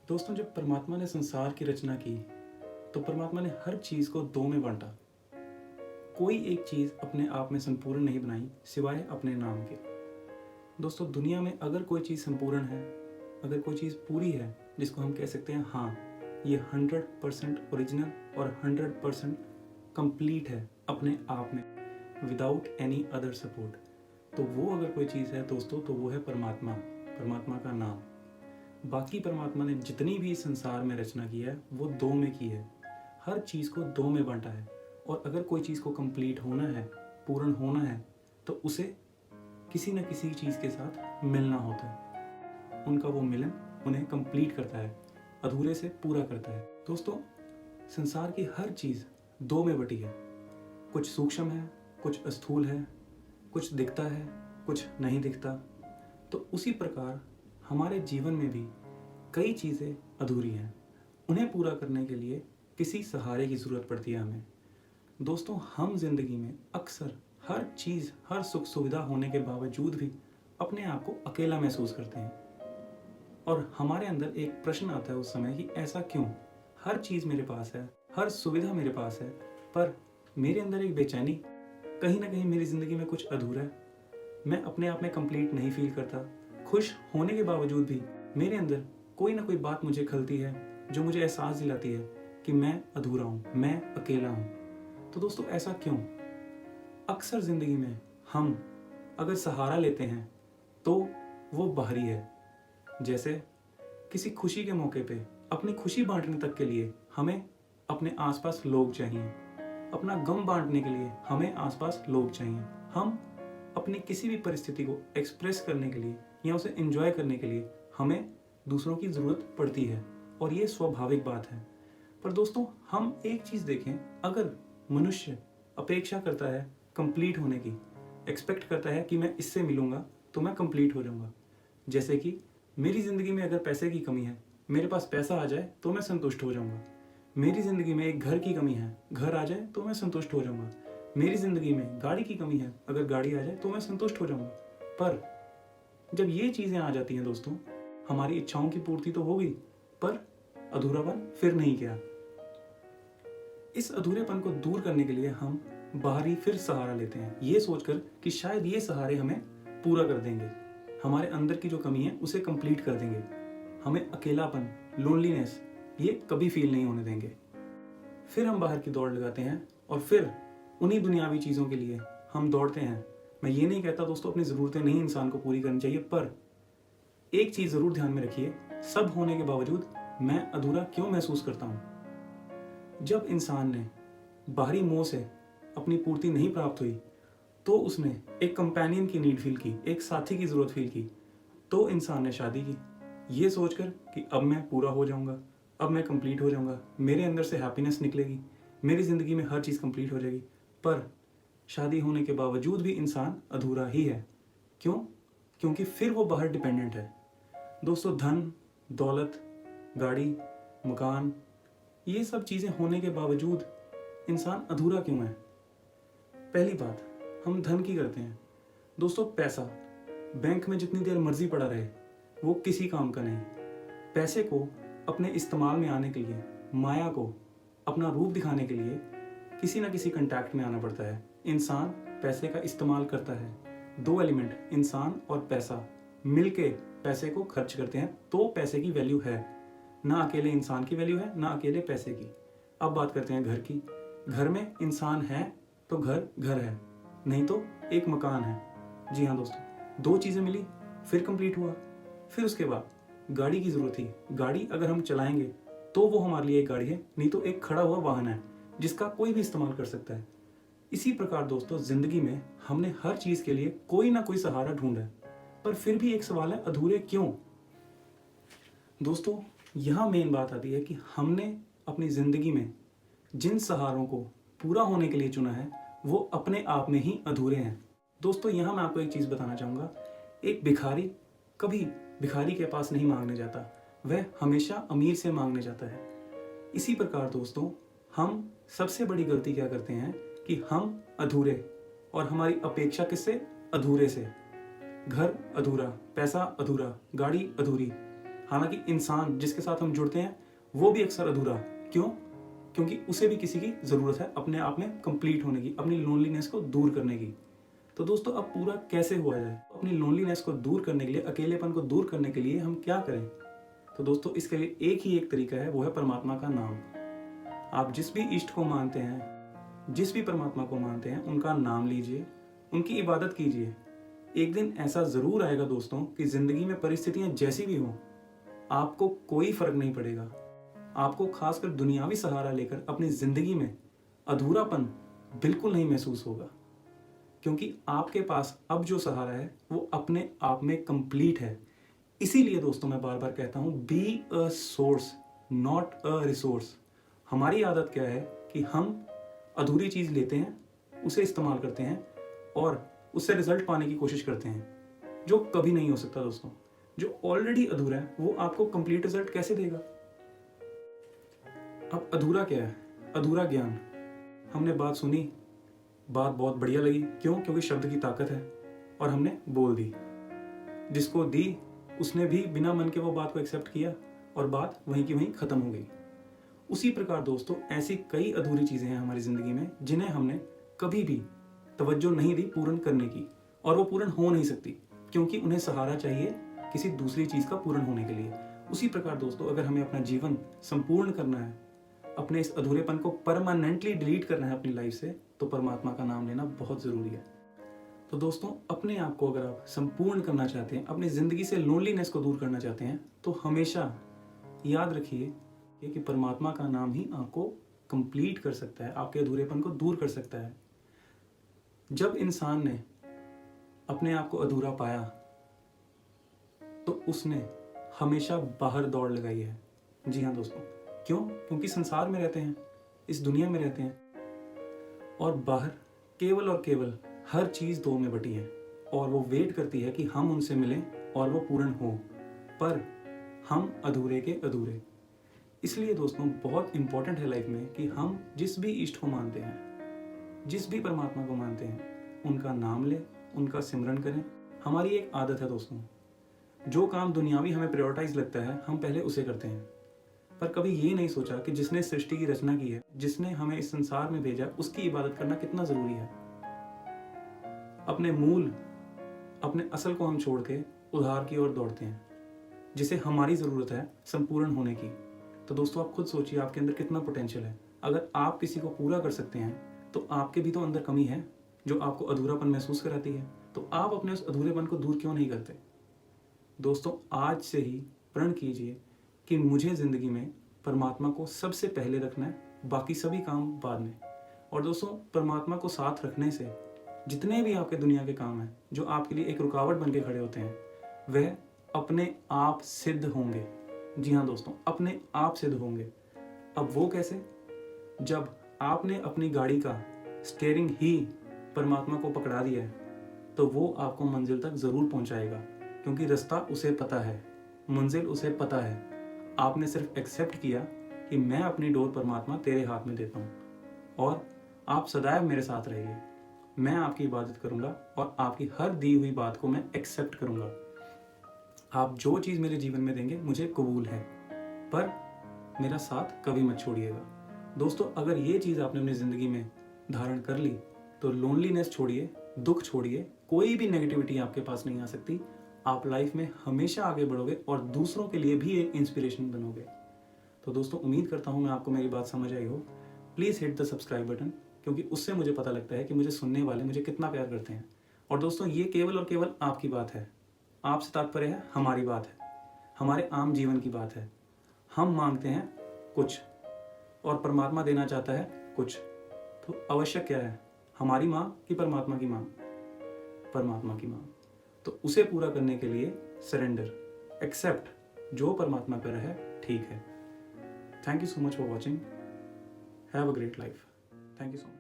दोस्तों, जब परमात्मा ने संसार की रचना की तो परमात्मा ने हर चीज़ को दो में बांटा। कोई एक चीज़ अपने आप में संपूर्ण नहीं बनाई सिवाय अपने नाम के। दोस्तों, दुनिया में अगर कोई चीज़ संपूर्ण है, अगर कोई चीज़ पूरी है जिसको हम कह सकते हैं हाँ, ये 100% ओरिजिनल और 100% कंप्लीट है अपने आप में, विदाउट एनी अदर सपोर्ट, तो वो अगर कोई चीज़ है दोस्तों तो वो है परमात्मा, परमात्मा का नाम। बाकी परमात्मा ने जितनी भी संसार में रचना की है वो दो में की है, हर चीज़ को दो में बांटा है। और अगर कोई चीज़ को कंप्लीट होना है, पूर्ण होना है, तो उसे किसी न किसी चीज़ के साथ मिलना होता है। उनका वो मिलन उन्हें कंप्लीट करता है, अधूरे से पूरा करता है। दोस्तों, संसार की हर चीज़ दो में बटी है। कुछ सूक्ष्म है, कुछ स्थूल है, कुछ दिखता है, कुछ नहीं दिखता। तो उसी प्रकार हमारे जीवन में भी कई चीज़ें अधूरी हैं। उन्हें पूरा करने के लिए किसी सहारे की ज़रूरत पड़ती है हमें। दोस्तों, हम जिंदगी में अक्सर हर चीज़, हर सुख सुविधा होने के बावजूद भी अपने आप को अकेला महसूस करते हैं। और हमारे अंदर एक प्रश्न आता है उस समय कि ऐसा क्यों? हर चीज़ मेरे पास है, हर सुविधा मेरे पास है, पर मेरे अंदर एक बेचैनी, कहीं ना कहीं मेरी ज़िंदगी में कुछ अधूरा है। मैं अपने आप में कंप्लीट नहीं फील करता। खुश होने के बावजूद भी मेरे अंदर कोई ना कोई बात मुझे खलती है जो मुझे एहसास दिलाती है कि मैं अधूरा हूँ, मैं अकेला हूँ। तो दोस्तों, ऐसा क्यों? अक्सर ज़िंदगी में हम अगर सहारा लेते हैं तो वो बाहरी है। जैसे किसी खुशी के मौके पे अपनी खुशी बांटने तक के लिए हमें अपने आसपास लोग चाहिए। अपना गम बांटने के लिए हमें आसपास लोग चाहिए। हम अपनी किसी भी परिस्थिति को एक्सप्रेस करने के लिए या उसे एंजॉय करने के लिए हमें दूसरों की ज़रूरत पड़ती है, और ये स्वाभाविक बात है। पर दोस्तों, हम एक चीज़ देखें, अगर मनुष्य अपेक्षा करता है कंप्लीट होने की, एक्सपेक्ट करता है कि मैं इससे मिलूंगा तो मैं कंप्लीट हो जाऊंगा। जैसे कि मेरी ज़िंदगी में अगर पैसे की कमी है, मेरे पास पैसा आ जाए तो मैं संतुष्ट हो जाऊंगा। मेरी ज़िंदगी में एक घर की कमी है, घर आ जाए तो मैं संतुष्ट हो जाऊंगा। मेरी ज़िंदगी में गाड़ी की कमी है, अगर गाड़ी आ जाए तो मैं संतुष्ट हो जाऊंगा। पर जब ये चीज़ें आ जाती हैं दोस्तों, हमारी इच्छाओं की पूर्ति तो हो गई, पर अधूरापन फिर नहीं गया। इस अधूरेपन को दूर करने के लिए हम बाहरी फिर सहारा लेते हैं, ये सोचकर कि शायद ये सहारे हमें पूरा कर देंगे, हमारे अंदर की जो कमी है उसे कंप्लीट कर देंगे, हमें अकेलापन, लोनलीनेस ये कभी फील नहीं होने देंगे। फिर हम बाहर की दौड़ लगाते हैं और फिर उन्हीं दुनियावी चीज़ों के लिए हम दौड़ते हैं। मैं ये नहीं कहता दोस्तों अपनी ज़रूरतें नहीं इंसान को पूरी करनी चाहिए, पर एक चीज़ ज़रूर ध्यान में रखिए, सब होने के बावजूद मैं अधूरा क्यों महसूस करता हूँ? जब इंसान ने बाहरी मोह से अपनी पूर्ति नहीं प्राप्त हुई तो उसने एक कंपेनियन की नीड फील की, एक साथी की ज़रूरत फील की, तो इंसान ने शादी की, ये सोचकर कि अब मैं पूरा हो जाऊंगा, अब मैं कंप्लीट हो जाऊंगा, मेरे अंदर से हैप्पीनेस निकलेगी, मेरी ज़िंदगी में हर चीज़ कंप्लीट हो जाएगी। पर शादी होने के बावजूद भी इंसान अधूरा ही है। क्यों? क्योंकि फिर वो बाहर डिपेंडेंट है। दोस्तों, धन, दौलत, गाड़ी, मकान, ये सब चीज़ें होने के बावजूद इंसान अधूरा क्यों है? पहली बात, हम धन की करते हैं। दोस्तों, पैसा बैंक में जितनी देर मर्जी पड़ा रहे वो किसी काम का नहीं। पैसे को अपने इस्तेमाल में आने के लिए, माया को अपना रूप दिखाने के लिए किसी न किसी कंटैक्ट में आना पड़ता है। इंसान पैसे का इस्तेमाल करता है। दो एलिमेंट, इंसान और पैसा, मिलके पैसे को खर्च करते हैं तो पैसे की वैल्यू है। ना अकेले इंसान की वैल्यू है, ना अकेले पैसे की। अब बात करते हैं घर की। घर में इंसान है तो घर घर है, नहीं तो एक मकान है। जी हाँ दोस्तों, दो चीज़ें मिली फिर कंप्लीट हुआ। फिर उसके बाद गाड़ी की ज़रूरत थी। गाड़ी अगर हम चलाएंगे तो वो हमारे लिए एक गाड़ी है, नहीं तो एक खड़ा हुआ वाहन है जिसका कोई भी इस्तेमाल कर सकता है। इसी प्रकार दोस्तों, ज़िंदगी में हमने हर चीज़ के लिए कोई ना कोई सहारा ढूंढा है, पर फिर भी एक सवाल है, अधूरे क्यों? दोस्तों, यहाँ मेन बात आती है कि हमने अपनी ज़िंदगी में जिन सहारों को पूरा होने के लिए चुना है वो अपने आप में ही अधूरे हैं। दोस्तों, यहाँ मैं आपको एक चीज़ बताना चाहूँगा, एक भिखारी कभी भिखारी के पास नहीं मांगने जाता, वह हमेशा अमीर से मांगने जाता है। इसी प्रकार दोस्तों, हम सबसे बड़ी गलती क्या करते हैं कि हम अधूरे, और हमारी अपेक्षा किससे? अधूरे से। घर अधूरा, पैसा अधूरा, गाड़ी अधूरी, हालांकि इंसान जिसके साथ हम जुड़ते हैं वो भी अक्सर अधूरा है। क्यों? क्योंकि उसे भी किसी की ज़रूरत है अपने आप में कंप्लीट होने की, अपनी लोनलीनेस को दूर करने की। तो दोस्तों अब पूरा कैसे हुआ जाए? अपनी लोनलीनेस को दूर करने के लिए, अकेलेपन को दूर करने के लिए हम क्या करें? तो दोस्तों इसके लिए एक ही एक तरीका है, वो है परमात्मा का नाम। आप जिस भी इष्ट को मानते हैं, जिस भी परमात्मा को मानते हैं, उनका नाम लीजिए, उनकी इबादत कीजिए। एक दिन ऐसा ज़रूर आएगा दोस्तों कि ज़िंदगी में परिस्थितियाँ जैसी भी हों, आपको कोई फ़र्क नहीं पड़ेगा। आपको खासकर दुनियावी सहारा लेकर अपनी ज़िंदगी में अधूरापन बिल्कुल नहीं महसूस होगा, क्योंकि आपके पास अब जो सहारा है वो अपने आप में कंप्लीट है। इसीलिए दोस्तों मैं बार बार कहता हूँ, be a source not a resource. हमारी आदत क्या है कि हम अधूरी चीज़ लेते हैं, उसे इस्तेमाल करते हैं और उससे रिजल्ट पाने की कोशिश करते हैं, जो कभी नहीं हो सकता दोस्तों। जो ऑलरेडी अधूरा है वो आपको कंप्लीट रिजल्ट कैसे देगा? अब अधूरा क्या है? अधूरा ज्ञान। हमने बात सुनी, बात बहुत बढ़िया लगी। क्यों? क्योंकि शब्द की ताकत है और हमने बोल दी। जिसको दी उसने भी बिना मन के वो बात को एक्सेप्ट किया और बात वहीं की वहीं खत्म हो गई। उसी प्रकार दोस्तों ऐसी कई अधूरी चीज़ें हैं हमारी ज़िंदगी में जिन्हें हमने कभी भी तवज्जो नहीं दी पूर्ण करने की, और वो पूर्ण हो नहीं सकती क्योंकि उन्हें सहारा चाहिए किसी दूसरी चीज़ का पूर्ण होने के लिए। उसी प्रकार दोस्तों अगर हमें अपना जीवन संपूर्ण करना है, अपने इस अधूरेपन को परमानेंटली डिलीट करना है अपनी लाइफ से, तो परमात्मा का नाम लेना बहुत ज़रूरी है। तो दोस्तों अपने आप को अगर आप संपूर्ण करना चाहते हैं, अपनी ज़िंदगी से लोनलीनेस को दूर करना चाहते हैं, तो हमेशा याद रखिए कि परमात्मा का नाम ही आपको कंप्लीट कर सकता है, आपके अधूरेपन को दूर कर सकता है। जब इंसान ने अपने आप को अधूरा पाया तो उसने हमेशा बाहर दौड़ लगाई है। जी हाँ दोस्तों, क्यों? क्योंकि संसार में रहते हैं, इस दुनिया में रहते हैं और बाहर केवल और केवल हर चीज़ दो में बटी है और वो वेट करती है कि हम उनसे मिलें और वो पूर्ण हो, पर हम अधूरे के अधूरे। इसलिए दोस्तों बहुत इंपॉर्टेंट है लाइफ में कि हम जिस भी इष्ट को मानते हैं, जिस भी परमात्मा को मानते हैं, उनका नाम लें, उनका सिमरन करें। हमारी एक आदत है दोस्तों, जो काम दुनियावी हमें प्रायोरिटाइज लगता है हम पहले उसे करते हैं, पर कभी ये नहीं सोचा कि जिसने सृष्टि की रचना की है, जिसने हमें इस संसार में भेजा, उसकी इबादत करना कितना ज़रूरी है। अपने मूल, अपने असल को हम छोड़ के उधार की ओर दौड़ते हैं, जिसे हमारी ज़रूरत है संपूर्ण होने की। तो दोस्तों आप खुद सोचिए आपके अंदर कितना पोटेंशियल है। अगर आप किसी को पूरा कर सकते हैं तो आपके भी तो अंदर कमी है जो आपको अधूरापन महसूस कराती है। तो आप अपने उस अधूरेपन को दूर क्यों नहीं करते? दोस्तों आज से ही प्रण कीजिए कि मुझे ज़िंदगी में परमात्मा को सबसे पहले रखना है, बाकी सभी काम बाद में। और दोस्तों परमात्मा को साथ रखने से जितने भी आपके दुनिया के काम हैं जो आपके लिए एक रुकावट बन के खड़े होते हैं, वह अपने आप सिद्ध होंगे। जी हाँ दोस्तों, अपने आप सिद्ध होंगे। अब वो कैसे? जब आपने अपनी गाड़ी का स्टीयरिंग ही परमात्मा को पकड़ा दिया है तो वो आपको मंजिल तक ज़रूर पहुंचाएगा, क्योंकि रास्ता उसे पता है, मंजिल उसे पता है। आपने सिर्फ एक्सेप्ट किया कि मैं अपनी डोर परमात्मा तेरे हाथ में देता हूँ और आप सदैव मेरे साथ रहिए। मैं आपकी इबादत करूँगा और आपकी हर दी हुई बात को मैं एक्सेप्ट करूँगा। आप जो चीज़ मेरे जीवन में देंगे मुझे कबूल है, पर मेरा साथ कभी मत छोड़िएगा। दोस्तों अगर ये चीज़ आपने अपनी ज़िंदगी में धारण कर ली तो लोनलीनेस छोड़िए, दुख छोड़िए, कोई भी नेगेटिविटी आपके पास नहीं आ सकती। आप लाइफ में हमेशा आगे बढ़ोगे और दूसरों के लिए भी एक इंस्पिरेशन बनोगे। तो दोस्तों उम्मीद करता हूँ मैं आपको मेरी बात समझ आई हो। Please hit the subscribe button, क्योंकि उससे मुझे पता लगता है कि मुझे सुनने वाले मुझे कितना प्यार करते हैं। और दोस्तों ये केवल और केवल आपकी बात है, आपसे तात्पर्य है हमारी बात है, हमारे आम जीवन की बात है। हम मांगते हैं कुछ और परमात्मा देना चाहता है कुछ। तो आवश्यक क्या है, हमारी मांग कि परमात्मा की मांग? परमात्मा की मांग। तो उसे पूरा करने के लिए सरेंडर, एक्सेप्ट, जो परमात्मा कर रहा है ठीक है। Thank you so much for watching. Have a great life. Thank you so much.